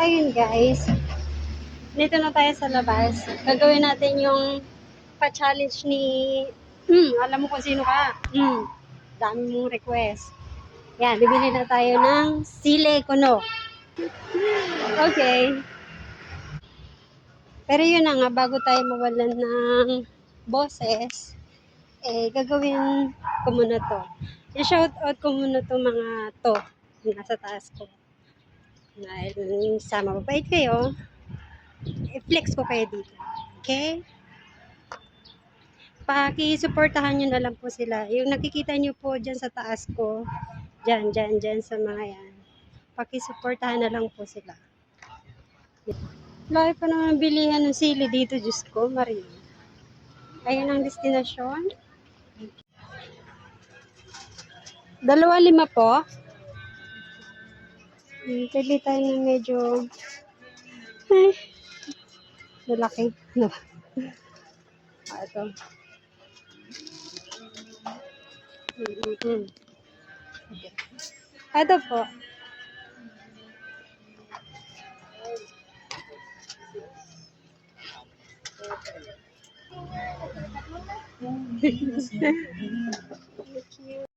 ayun guys. Dito na tayo sa labas. Gagawin natin yung pa-challenge ni... alam mo kung sino ka. Dami mong request. Yan, bibili na tayo ng sile kuno. Okay. Pero yun na nga, bago tayo mawalan ng boses, gagawin ko muna to. I-shout out ko muna to mga to. Nasa taas ko. Dahil sa mababait kayo, i-flex ko kayo dito. Okay? Paki-supportahan nyo na lang po sila. Yung nakikita nyo po dyan sa taas ko, dyan sa mga yan. Paki-supportahan na lang po sila. Laki pa naman bilihan ng sili dito, Diyos ko, Maria. Ayun ang destinasyon. 2.5 po. Pili tayo ng medyo malaki. No. Ito. Okay. Ito po. Thank you.